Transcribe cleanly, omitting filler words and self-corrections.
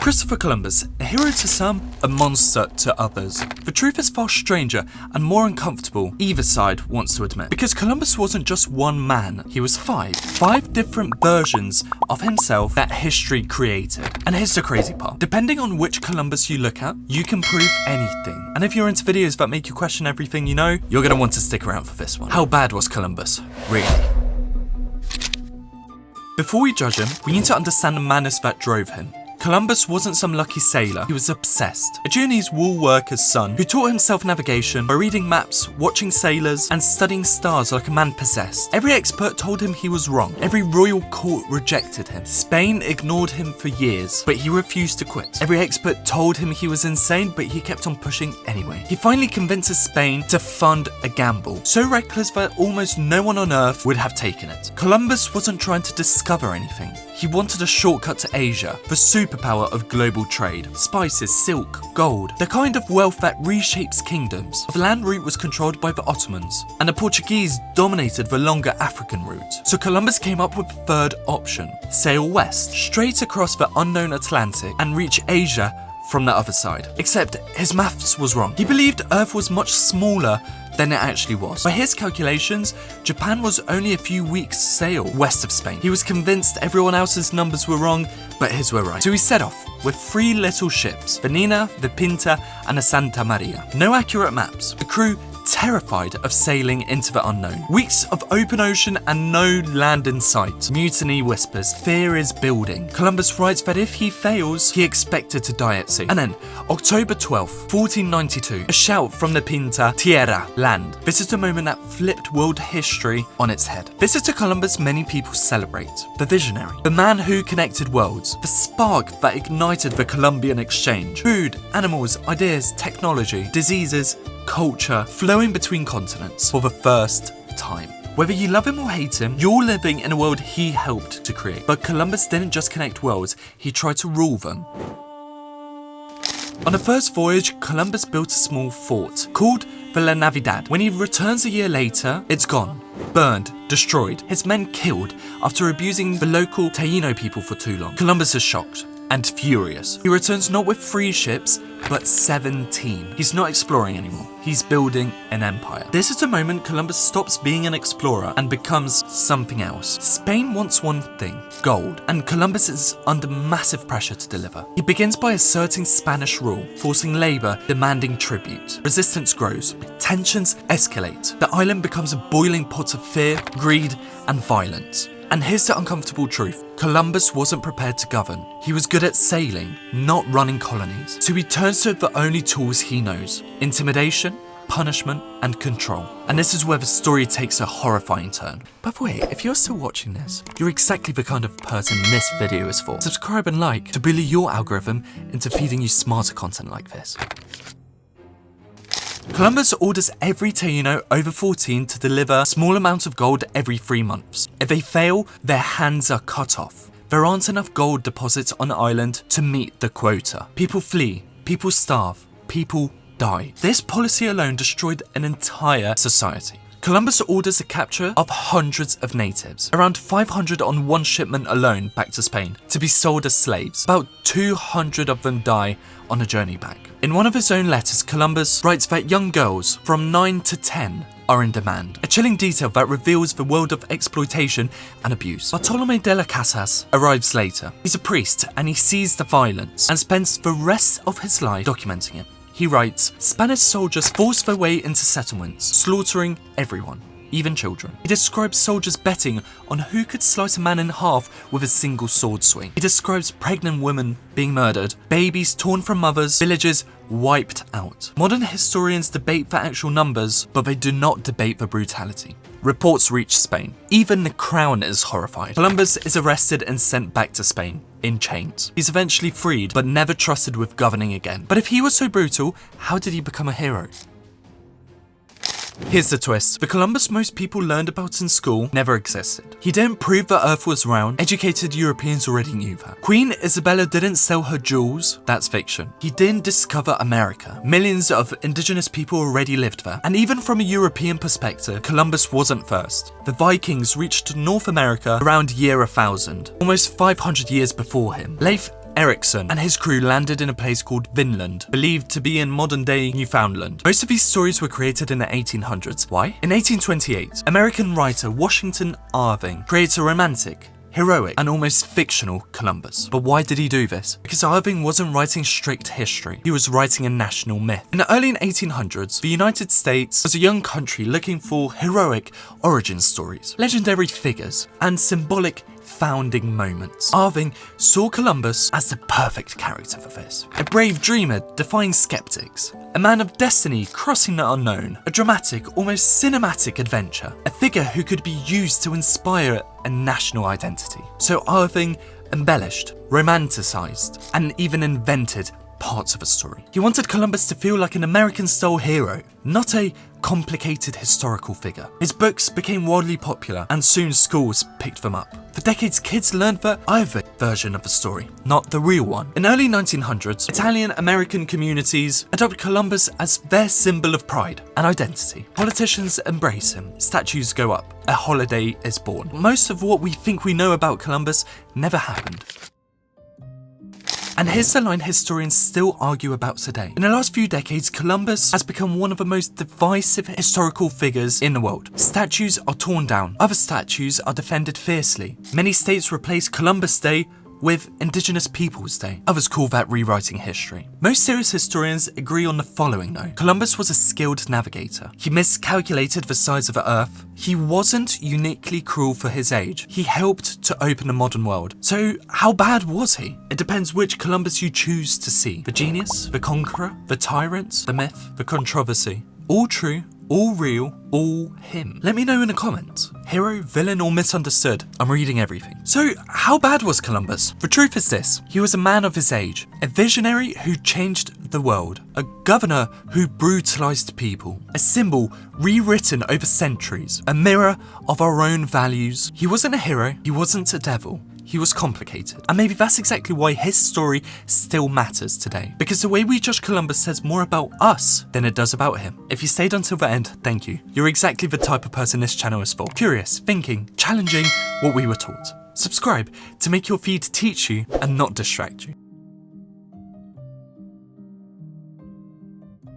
Christopher Columbus, a hero to some, a monster to others. The truth is far stranger and more uncomfortable either side wants to admit. Because Columbus wasn't just one man, he was five. Five different versions of himself that history created. And here's the crazy part. Depending on which Columbus you look at, you can prove anything. And if you're into videos that make you question everything you know, you're gonna want to stick around for this one. How bad was Columbus, really? Before we judge him, we need to understand the madness that drove him. Columbus wasn't some lucky sailor, he was obsessed. A Genoese wool worker's son who taught himself navigation by reading maps, watching sailors, and studying stars like a man possessed. Every expert told him he was wrong. Every royal court rejected him. Spain ignored him for years, but he refused to quit. Every expert told him he was insane, but he kept on pushing anyway. He finally convinces Spain to fund a gamble, so reckless that almost no one on Earth would have taken it. Columbus wasn't trying to discover anything. He wanted a shortcut to Asia, the superpower of global trade. Spices, silk, gold, the kind of wealth that reshapes kingdoms. The land route was controlled by the Ottomans, and the Portuguese dominated the longer African route. So Columbus came up with the third option: sail west, straight across the unknown Atlantic, and reach Asia from the other side. Except his maths was wrong. He believed Earth was much smaller than it actually was. By his calculations, Japan was only a few weeks' sail west of Spain. He was convinced everyone else's numbers were wrong, but his were right. So he set off with three little ships, the Nina, the Pinta, and the Santa Maria. No accurate maps. The crew terrified of sailing into the unknown. Weeks of open ocean and no land in sight. Mutiny whispers. Fear is building. Columbus writes that if he fails, he expected to die at sea. And then, October 12th, 1492, a shout from the Pinta, Tierra, land. This is the moment that flipped world history on its head. This is the Columbus many people celebrate. The visionary. The man who connected worlds. The spark that ignited the Columbian exchange. Food, animals, ideas, technology, diseases, culture flowing between continents for the first time. Whether you love him or hate him, you're living in a world he helped to create. But Columbus didn't just connect worlds, he tried to rule them. On the first voyage, Columbus built a small fort called the La Navidad. When he returns a year later, it's gone. Burned, destroyed, his men killed after abusing the local Taino people for too long. Columbus is shocked and furious. He returns not with 3 ships, but 17. He's not exploring anymore. He's building an empire. This is the moment Columbus stops being an explorer and becomes something else. Spain wants one thing, gold, and Columbus is under massive pressure to deliver. He begins by asserting Spanish rule, forcing labor, demanding tribute. Resistance grows. Tensions escalate. The island becomes a boiling pot of fear, greed, and violence. And here's the uncomfortable truth. Columbus wasn't prepared to govern. He was good at sailing, not running colonies. So he turns to the only tools he knows: intimidation, punishment, and control. And this is where the story takes a horrifying turn. By the way, if you're still watching this, you're exactly the kind of person this video is for. Subscribe and like to bully your algorithm into feeding you smarter content like this. Columbus orders every Taino over 14 to deliver a small amount of gold every 3 months. If they fail, their hands are cut off. There aren't enough gold deposits on the island to meet the quota. People flee, people starve, people die. This policy alone destroyed an entire society. Columbus orders the capture of hundreds of natives, around 500 on one shipment alone back to Spain, to be sold as slaves. About 200 of them die on a journey back. In one of his own letters, Columbus writes that young girls from 9 to 10 are in demand. A chilling detail that reveals the world of exploitation and abuse. Bartolome de las Casas arrives later. He's a priest and he sees the violence and spends the rest of his life documenting it. He writes, Spanish soldiers forced their way into settlements, slaughtering everyone, even children. He describes soldiers betting on who could slice a man in half with a single sword swing. He describes pregnant women being murdered, babies torn from mothers, villages wiped out. Modern historians debate the actual numbers, but they do not debate the brutality. Reports reach Spain. Even the crown is horrified. Columbus is arrested and sent back to Spain in chains. He's eventually freed, but never trusted with governing again. But if he was so brutal, how did he become a hero? Here's the twist. The Columbus most people learned about in school never existed. He didn't prove that Earth was round. Educated Europeans already knew that. Queen Isabella didn't sell her jewels. That's fiction. He didn't discover America. Millions of indigenous people already lived there. And even from a European perspective, Columbus wasn't first. The Vikings reached North America around year 1000, almost 500 years before him. Leif Erikson and his crew landed in a place called Vinland, believed to be in modern-day Newfoundland. Most of these stories were created in the 1800s. Why? In 1828, American writer Washington Irving creates a romantic, heroic, and almost fictional Columbus. But why did he do this? Because Irving wasn't writing strict history, he was writing a national myth. In the early 1800s, the United States was a young country looking for heroic origin stories, legendary figures, and symbolic founding moments. Irving saw Columbus as the perfect character for this. A brave dreamer defying skeptics, a man of destiny crossing the unknown, a dramatic, almost cinematic adventure, a figure who could be used to inspire a national identity. So Irving embellished, romanticized, and even invented parts of a story. He wanted Columbus to feel like an American-style hero, not a complicated historical figure. His books became wildly popular, and soon schools picked them up. For decades, kids learned the Irving version of the story, not the real one. In the early 1900s, Italian-American communities adopted Columbus as their symbol of pride and identity. Politicians embrace him, statues go up, a holiday is born. Most of what we think we know about Columbus never happened. And here's the line historians still argue about today. In the last few decades, Columbus has become one of the most divisive historical figures in the world. Statues are torn down, other statues are defended fiercely. Many states replace Columbus Day with Indigenous Peoples Day. Others call that rewriting history. Most serious historians agree on the following though. Columbus was a skilled navigator. He miscalculated the size of the Earth. He wasn't uniquely cruel for his age. He helped to open the modern world. So how bad was he? It depends which Columbus you choose to see. The genius, the conqueror, the tyrant, the myth, the controversy. All true, all real, all him. Let me know in the comments. Hero, villain, or misunderstood. I'm reading everything. So, how bad was Columbus? The truth is this. He was a man of his age. A visionary who changed the world. A governor who brutalized people. A symbol rewritten over centuries. A mirror of our own values. He wasn't a hero. He wasn't a devil. He was complicated. And maybe that's exactly why his story still matters today. Because the way we judge Columbus says more about us than it does about him. If you stayed until the end, thank you. You're exactly the type of person this channel is for. Curious, thinking, challenging what we were taught. Subscribe to make your feed teach you and not distract you.